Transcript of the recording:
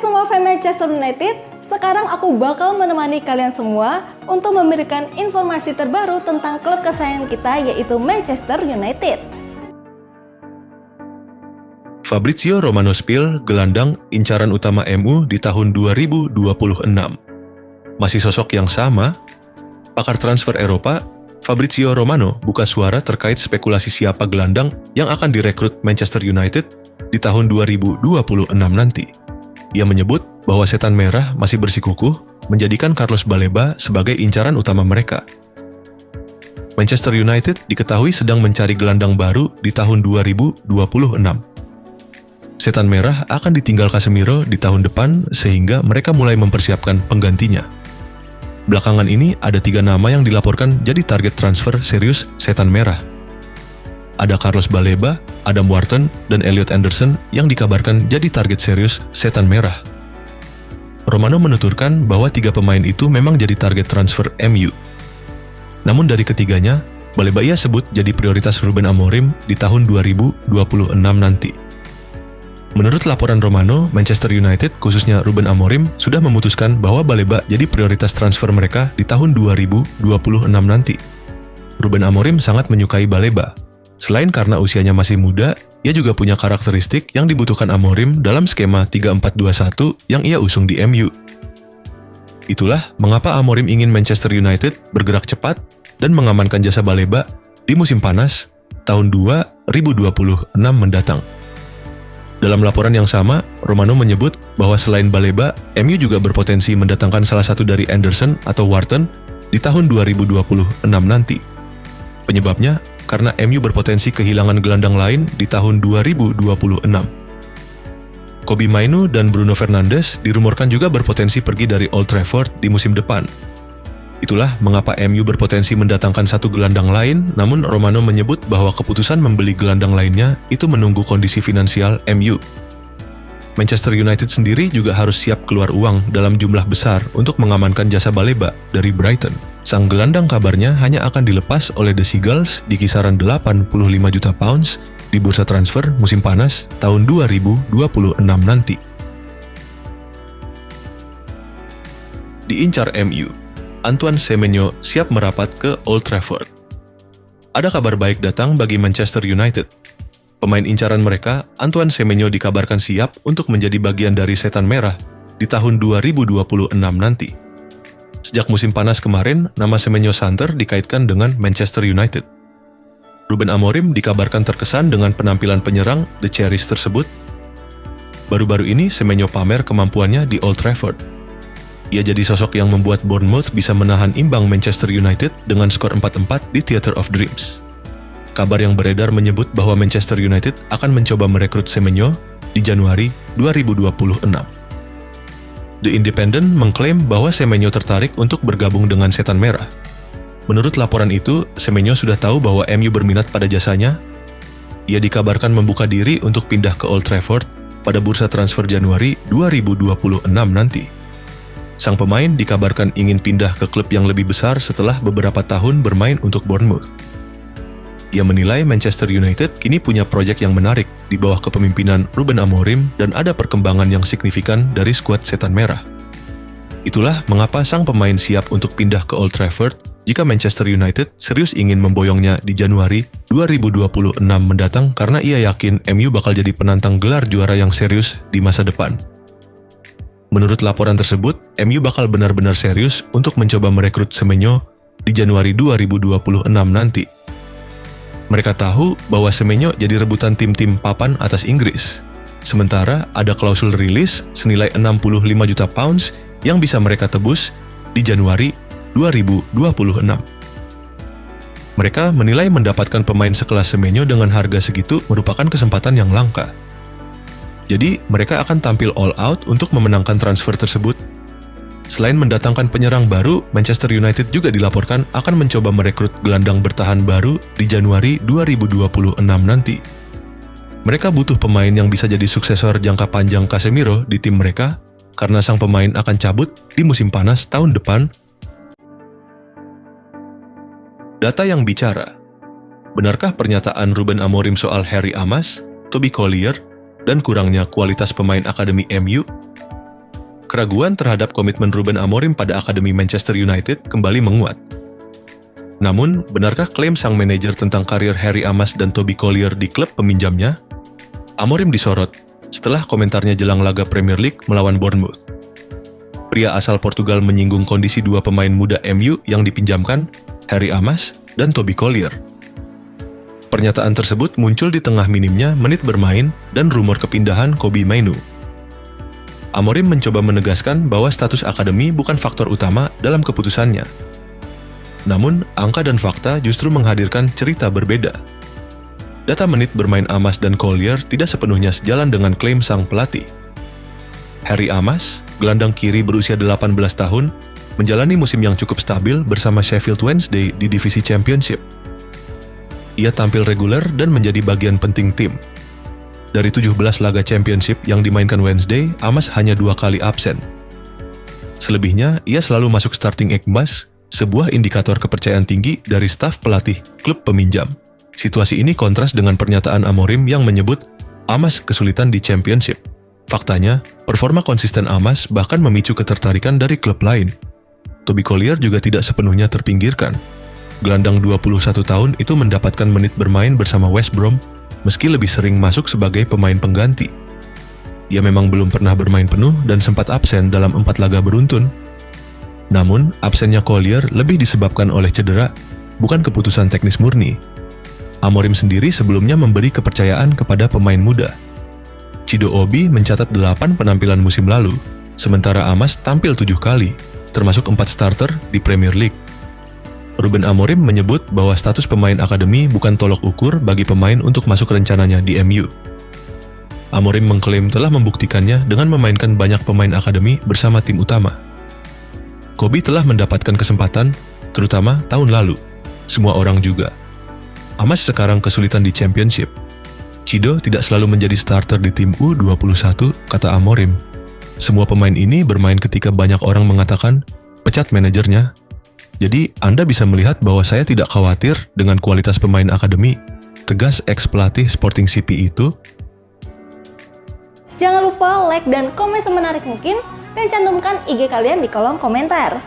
semua fans Manchester United, sekarang aku bakal menemani kalian semua untuk memberikan informasi terbaru tentang klub kesayangan kita, yaitu Manchester United. Fabrizio Romano Spill, gelandang incaran utama MU di tahun 2026. Masih sosok yang sama, pakar transfer Eropa, Fabrizio Romano buka suara terkait spekulasi siapa gelandang yang akan direkrut Manchester United di tahun 2026 nanti. Ia menyebut bahwa setan merah masih bersikukuh menjadikan Carlos Baleba sebagai incaran utama mereka. Manchester United diketahui sedang mencari gelandang baru di tahun 2026. Setan merah akan ditinggal Casemiro di tahun depan sehingga mereka mulai mempersiapkan penggantinya. Belakangan ini ada 3 nama yang dilaporkan jadi target transfer serius setan merah. Ada Carlos Baleba, Adam Wharton, dan Elliot Anderson yang dikabarkan jadi target serius setan merah. Romano menuturkan bahwa 3 pemain itu memang jadi target transfer MU. Namun dari ketiganya, Baleba ia sebut jadi prioritas Ruben Amorim di tahun 2026 nanti. Menurut laporan Romano, Manchester United khususnya Ruben Amorim sudah memutuskan bahwa Baleba jadi prioritas transfer mereka di tahun 2026 nanti. Ruben Amorim sangat menyukai Baleba. Selain karena usianya masih muda, ia juga punya karakteristik yang dibutuhkan Amorim dalam skema 3-4-2-1 yang ia usung di MU. Itulah mengapa Amorim ingin Manchester United bergerak cepat dan mengamankan jasa Baleba di musim panas tahun 2026 mendatang. Dalam laporan yang sama, Romano menyebut bahwa selain Baleba, MU juga berpotensi mendatangkan salah satu dari Anderson atau Wharton di tahun 2026 nanti. Penyebabnya, karena MU berpotensi kehilangan gelandang lain di tahun 2026. Kobbie Mainoo dan Bruno Fernandes dirumorkan juga berpotensi pergi dari Old Trafford di musim depan. Itulah mengapa MU berpotensi mendatangkan satu gelandang lain, namun Romano menyebut bahwa keputusan membeli gelandang lainnya itu menunggu kondisi finansial MU. Manchester United sendiri juga harus siap keluar uang dalam jumlah besar untuk mengamankan jasa Baleba dari Brighton. Sang gelandang kabarnya hanya akan dilepas oleh The Seagulls di kisaran 85 juta pounds di bursa transfer musim panas tahun 2026 nanti. Diincar MU, Antoine Semenyo siap merapat ke Old Trafford. Ada kabar baik datang bagi Manchester United. Pemain incaran mereka, Antoine Semenyo dikabarkan siap untuk menjadi bagian dari setan merah di tahun 2026 nanti. Sejak musim panas kemarin, nama Semenyo Santer dikaitkan dengan Manchester United. Ruben Amorim dikabarkan terkesan dengan penampilan penyerang The Cherries tersebut. Baru-baru ini Semenyo pamer kemampuannya di Old Trafford. Ia jadi sosok yang membuat Bournemouth bisa menahan imbang Manchester United dengan skor 4-4 di Theatre of Dreams. Kabar yang beredar menyebut bahwa Manchester United akan mencoba merekrut Semenyo di Januari 2026. The Independent mengklaim bahwa Semenyo tertarik untuk bergabung dengan Setan Merah. Menurut laporan itu, Semenyo sudah tahu bahwa MU berminat pada jasanya. Ia dikabarkan membuka diri untuk pindah ke Old Trafford pada bursa transfer Januari 2026 nanti. Sang pemain dikabarkan ingin pindah ke klub yang lebih besar setelah beberapa tahun bermain untuk Bournemouth. Ia menilai Manchester United kini punya proyek yang menarik di bawah kepemimpinan Ruben Amorim dan ada perkembangan yang signifikan dari skuad Setan Merah. Itulah mengapa sang pemain siap untuk pindah ke Old Trafford jika Manchester United serius ingin memboyongnya di Januari 2026 mendatang karena ia yakin MU bakal jadi penantang gelar juara yang serius di masa depan. Menurut laporan tersebut, MU bakal benar-benar serius untuk mencoba merekrut Semenyo di Januari 2026 nanti. Mereka tahu bahwa Semenyo jadi rebutan tim-tim papan atas Inggris. Sementara ada klausul rilis senilai 65 juta pounds yang bisa mereka tebus di Januari 2026. Mereka menilai mendapatkan pemain sekelas Semenyo dengan harga segitu merupakan kesempatan yang langka. Jadi, mereka akan tampil all out untuk memenangkan transfer tersebut. Selain mendatangkan penyerang baru, Manchester United juga dilaporkan akan mencoba merekrut gelandang bertahan baru di Januari 2026 nanti. Mereka butuh pemain yang bisa jadi suksesor jangka panjang Casemiro di tim mereka, karena sang pemain akan cabut di musim panas tahun depan. Data yang bicara. Benarkah pernyataan Ruben Amorim soal Harry Amas, Toby Collier, dan kurangnya kualitas pemain akademi MU? keraguan terhadap komitmen Ruben Amorim pada Akademi Manchester United kembali menguat. Namun, benarkah klaim sang manajer tentang karir Harry Amas dan Toby Collier di klub peminjamnya? Amorim disorot setelah komentarnya jelang laga Premier League melawan Bournemouth. Pria asal Portugal menyinggung kondisi dua pemain muda MU yang dipinjamkan, Harry Amas dan Toby Collier. Pernyataan tersebut muncul di tengah minimnya menit bermain dan rumor kepindahan Kobbie Mainoo. Amorim mencoba menegaskan bahwa status akademi bukan faktor utama dalam keputusannya. Namun, angka dan fakta justru menghadirkan cerita berbeda. Data menit bermain Amas dan Collier tidak sepenuhnya sejalan dengan klaim sang pelatih. Harry Amas, gelandang kiri berusia 18 tahun, menjalani musim yang cukup stabil bersama Sheffield Wednesday di divisi Championship. Ia tampil reguler dan menjadi bagian penting tim. Dari 17 laga Championship yang dimainkan Wednesday, Amas hanya 2 kali absen. Selebihnya, ia selalu masuk starting 11, sebuah indikator kepercayaan tinggi dari staf pelatih klub peminjam. Situasi ini kontras dengan pernyataan Amorim yang menyebut Amas kesulitan di Championship. Faktanya, performa konsisten Amas bahkan memicu ketertarikan dari klub lain. Toby Collier juga tidak sepenuhnya terpinggirkan. Gelandang 21 tahun itu mendapatkan menit bermain bersama West Brom, meski lebih sering masuk sebagai pemain pengganti. Ia memang belum pernah bermain penuh dan sempat absen dalam 4 laga beruntun. Namun, absennya Collier lebih disebabkan oleh cedera, bukan keputusan teknis murni. Amorim sendiri sebelumnya memberi kepercayaan kepada pemain muda. Chido Obi mencatat 8 penampilan musim lalu, sementara Amas tampil 7 kali, termasuk 4 starter di Premier League. Ruben Amorim menyebut bahwa status pemain akademi bukan tolok ukur bagi pemain untuk masuk rencananya di MU. Amorim mengklaim telah membuktikannya dengan memainkan banyak pemain akademi bersama tim utama. Kobbie telah mendapatkan kesempatan, terutama tahun lalu. Semua orang juga. Amas sekarang kesulitan di Championship. Chido tidak selalu menjadi starter di tim U21, kata Amorim. Semua pemain ini bermain ketika banyak orang mengatakan, pecat manajernya. Jadi, Anda bisa melihat bahwa saya tidak khawatir dengan kualitas pemain akademi, tegas ex-pelatih Sporting CP itu. Jangan lupa like dan komen semenarik mungkin dan cantumkan IG kalian di kolom komentar.